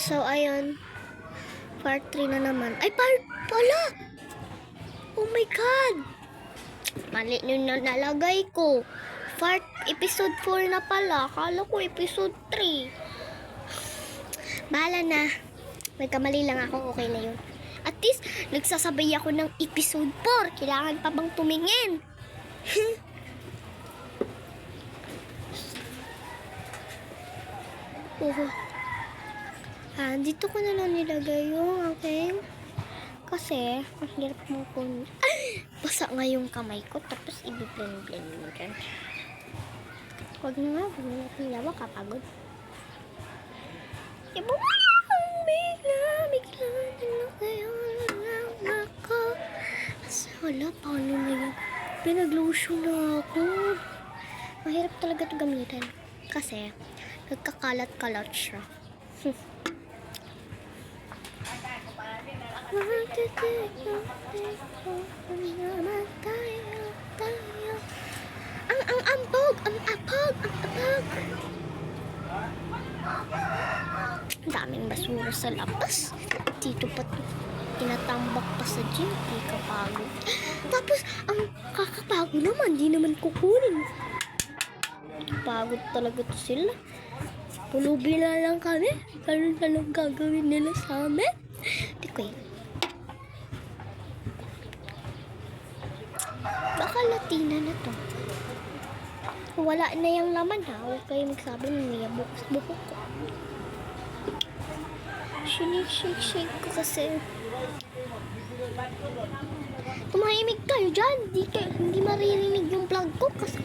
So, ayun. Part 3 na naman. Ay, part pala! Oh my God! Mali nyo na nalagay ko. Episode 4 na pala. Akala ko episode 3. Bahala na. May kamali lang ako. Okay na yun. At least, nagsasabay ako ng episode 4. Kailangan pa bang tumingin? Dito ko na lang nilagay yung aking kasi ang hirap mo kung basa nga yung kamay ko tapos i-blend mo dyan. Huwag na nga, huwag na natin lawa kapagod. Bigla na lang kayo lang ako. Wala, paano na yun? Pinag-lotion na ako. Mahirap talaga ito gamitin kasi nagkakalat-kalat siya. Ang apog. Ang daming basura sa labas. Dito pa tinatambak pa sa gym. Di kapagod. Tapos, ang kakapagod naman. Di naman kukunin. Pagod talaga to sila. Pulubi na lang kami. Ganun na lang gagawin nila sa amin. Di ko yun. Baka Latina na to. Wala na yung laman ha. Huwag kayo magsabi na niya bukas buhok ko. Shake ko kasi. Tumahimik kayo dyan. Hindi maririnig yung vlog ko kasi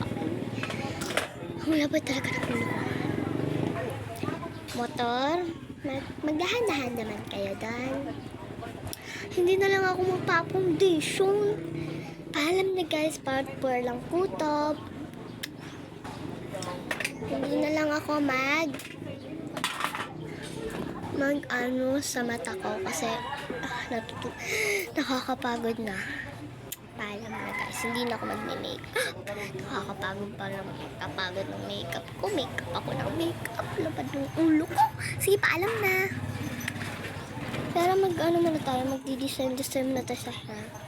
wala ba talaga na pulo ko. Motor. Magdahan-dahan naman kayo dyan. Hindi na lang ako magpa-foundation. Paalam na guys, part 4 lang kutob. Hindi na lang ako sa mata ko kasi nakakapagod na. Paalam na guys, hindi na ako mag-makeup. Nakakapagod pa lang kapagod ng makeup ko. Makeup ako ng makeup. Lapad ng ulo ko. Sige, paalam na. Pero muna tayo, magdi-design muna tayo sa hair.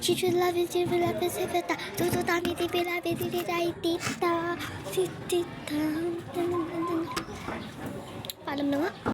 Chichu love it, chichu love it, sipeta. Tutu tami tipi labi titi tay tita. Tita. Paalam na nga.